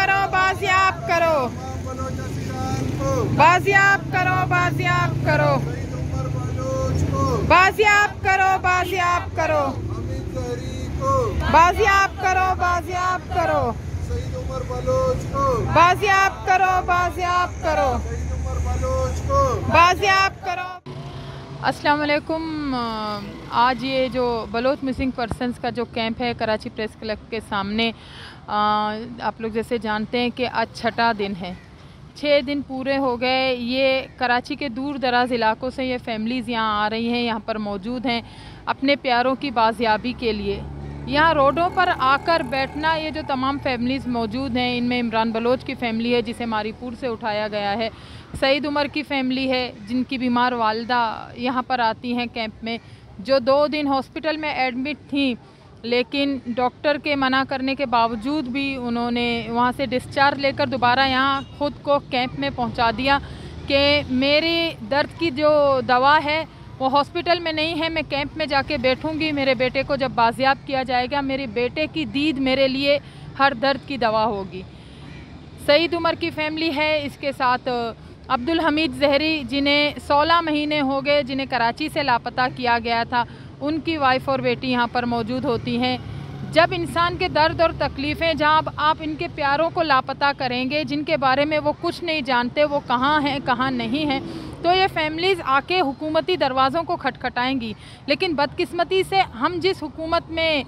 करो, बाजियाब करो, बाजियाब करो, बाजियाब करो, बाजियाब करो, बाजियाब करो, बाजियाब करो, बाजियाब करो, बाजियाब करो, बाजियाब करो, बाजियाब करो। अस्सलाम वालेकुम। आज ये जो बलोच मिसिंग पर्सनस का जो कैंप है कराची प्रेस क्लब के सामने, आप लोग जैसे जानते हैं कि आज छठा दिन है, 6 दिन पूरे हो गए। ये कराची के दूर दराज इलाकों से ये फैमिलीज़ यहाँ आ रही हैं, यहाँ पर मौजूद हैं अपने प्यारों की बाजियाबी के लिए। यहाँ रोडों पर आकर बैठना, ये जो तमाम फैमिलीज़ मौजूद हैं, इनमें इमरान बलोच की फ़ैमिली है जिसे मारीपुर से उठाया गया है, सईद उमर की फ़ैमिली है जिनकी बीमार वालदा यहाँ पर आती हैं कैंप में, जो 2 दिन हॉस्पिटल में एडमिट थी, लेकिन डॉक्टर के मना करने के बावजूद भी उन्होंने वहाँ से डिस्चार्ज लेकर दोबारा यहाँ ख़ुद को कैंप में पहुँचा दिया कि मेरी दर्द की जो दवा है वो हॉस्पिटल में नहीं है, मैं कैंप में जाके बैठूंगी, मेरे बेटे को जब बाजियाब किया जाएगा मेरे बेटे की दीद मेरे लिए हर दर्द की दवा होगी। सईद उमर की फ़ैमिली है, इसके साथ अब्दुल हमीद ज़हरी जिन्हें 16 महीने हो गए, जिन्हें कराची से लापता किया गया था, उनकी वाइफ और बेटी यहाँ पर मौजूद होती हैं। जब इंसान के दर्द और तकलीफ़ें, जहाँ आप इनके प्यारों को लापता करेंगे, जिनके बारे में वो कुछ नहीं जानते, वो कहाँ हैं कहाँ नहीं हैं, तो ये फैमिलीज़ आके हुकूमती दरवाज़ों को खटखटाएंगी। लेकिन बदकिस्मती से हम जिस हुकूमत में,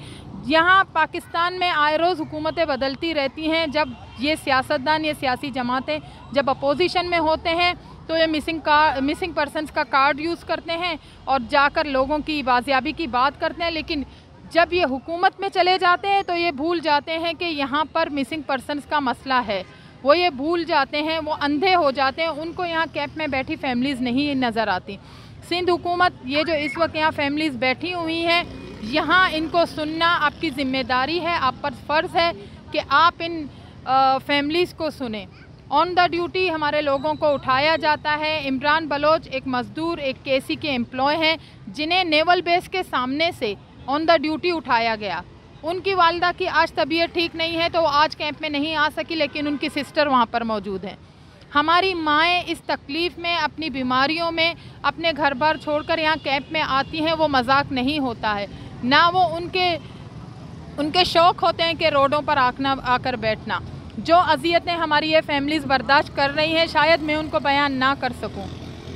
यहाँ पाकिस्तान में आए रोज़ हुकूमतें बदलती रहती हैं, जब ये सियासतदान, ये सियासी जमातें जब अपोजिशन में होते हैं तो ये मिसिंग पर्सनस का कार्ड यूज़ करते हैं और जाकर लोगों की बाजियाबी की बात करते हैं। लेकिन जब ये हुकूमत में चले जाते हैं तो ये भूल जाते हैं कि यहाँ पर मिसिंग पर्सनस का मसला है, वो ये भूल जाते हैं, वो अंधे हो जाते हैं, उनको यहाँ कैंप में बैठी फैमिलीज़ नहीं नज़र आती। सिंध हुकूमत, ये जो इस वक्त यहाँ फैमिलीज़ बैठी हुई हैं, यहाँ इनको सुनना आपकी ज़िम्मेदारी है, आप पर फ़र्ज़ है कि आप इन फैमिलीज़ को सुने। ऑन द ड्यूटी हमारे लोगों को उठाया जाता है। इमरान बलोच एक मज़दूर, एक केसी के एम्प्लॉय हैं जिन्हें नेवल बेस के सामने से ऑन द ड्यूटी उठाया गया। उनकी वालदा की आज तबीयत ठीक नहीं है तो वो आज कैंप में नहीं आ सकी, लेकिन उनकी सिस्टर वहाँ पर मौजूद हैं। हमारी माएँ इस तकलीफ़ में, अपनी बीमारियों में अपने घर बार छोड़कर यहाँ कैंप में आती हैं, वो मजाक नहीं होता है, ना वो उनके शौक़ होते हैं कि रोडों पर आकर बैठना। जो अज़ियतें हमारी ये फैमिलीज़ बर्दाश्त कर रही हैं, शायद मैं उनको बयान ना कर सकूं।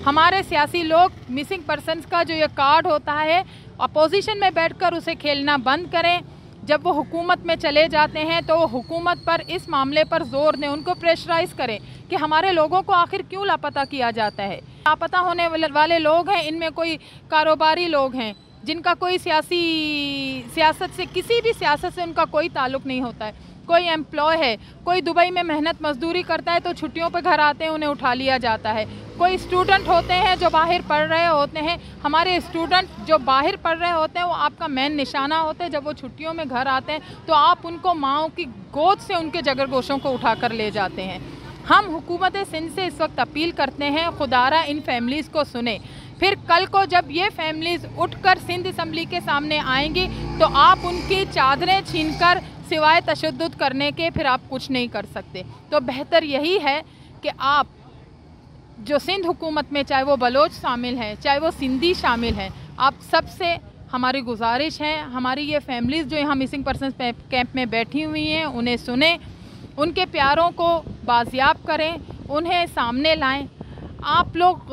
हमारे सियासी लोग मिसिंग पर्सनस का जो ये कार्ड होता है, अपोजिशन में बैठकर उसे खेलना बंद करें। जब वो हुकूमत में चले जाते हैं तो वो हुकूमत पर इस मामले पर ज़ोर दें, उनको प्रेशराइज़ करें कि हमारे लोगों को आखिर क्यों लापता किया जाता है। लापता होने वाले लोग हैं, इनमें कोई कारोबारी लोग हैं जिनका कोई सियासत से, किसी भी सियासत से उनका कोई ताल्लुक़ नहीं होता है। कोई एम्प्लॉय है, कोई दुबई में मेहनत मजदूरी करता है तो छुट्टियों पर घर आते हैं, उन्हें उठा लिया जाता है। कोई स्टूडेंट होते हैं जो बाहर पढ़ रहे होते हैं, हमारे स्टूडेंट जो बाहर पढ़ रहे होते हैं वो आपका मेन निशाना होते हैं। जब वो छुट्टियों में घर आते हैं तो आप उनको माओं की गोद से उनके जगरगोशों को उठा कर ले जाते हैं। हम हुकूमत सिंध से इस वक्त अपील करते हैं, खुदारा इन फैमिलीज़ को सुने। फिर कल को जब ये फैमिलीज़ उठकर सिंध असम्बली के सामने आएंगी तो आप उनकी चादरें छीनकर सिवाय तशद्दुद करने के फिर आप कुछ नहीं कर सकते। तो बेहतर यही है कि आप जो सिंध हुकूमत में, चाहे वो बलोच शामिल हैं, चाहे वो सिंधी शामिल हैं, आप सबसे हमारी गुजारिश है, हमारी ये फैमिलीज़ जो यहाँ मिसिंग पर्सनस कैंप में बैठी हुई हैं, उन्हें सुने, उनके प्यारों को बाजियाब करें, उन्हें सामने लाएं। आप लोग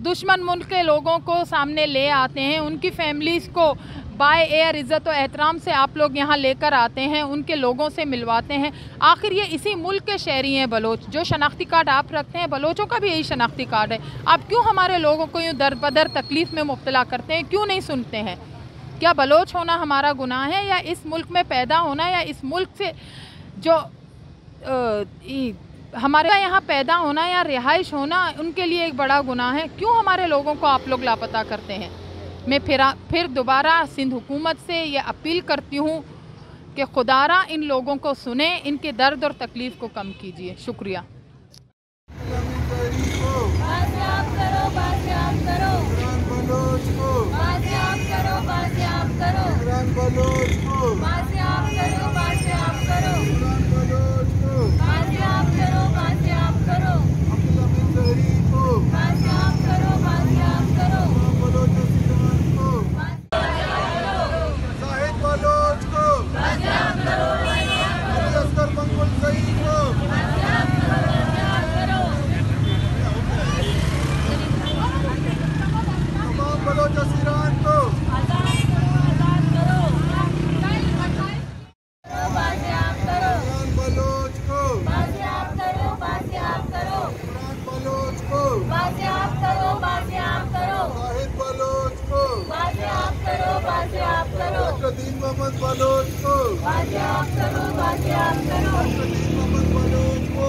दुश्मन मुल्क के लोगों को सामने ले आते हैं, उनकी फैमिलीज़ को बाय एयर इज़्ज़त और एहतराम से आप लोग यहाँ लेकर आते हैं, उनके लोगों से मिलवाते हैं। आखिर ये इसी मुल्क के शहरी हैं बलोच। जो शनाख्ती कार्ड आप रखते हैं, बलोचों का भी यही शनाख्ती कार्ड है। आप क्यों हमारे लोगों को यूँ दर बदर तकलीफ़ में मुब्तला करते हैं, क्यों नहीं सुनते हैं? क्या बलोच होना हमारा गुनाह है, या इस मुल्क में पैदा होना, या इस मुल्क से जो हमारे यहाँ पैदा होना या रिहाइश होना उनके लिए एक बड़ा गुनाह है? क्यों हमारे लोगों को आप लोग लापता करते हैं? मैं फिर दोबारा सिंध हुकूमत से ये अपील करती हूँ कि खुदारा इन लोगों को सुने, इनके दर्द और तकलीफ़ को कम कीजिए। शुक्रिया। बलोच को मोहम्मद बलोच को बाजियाब करो, बाजियाब करो, मोहम्मद बलोच को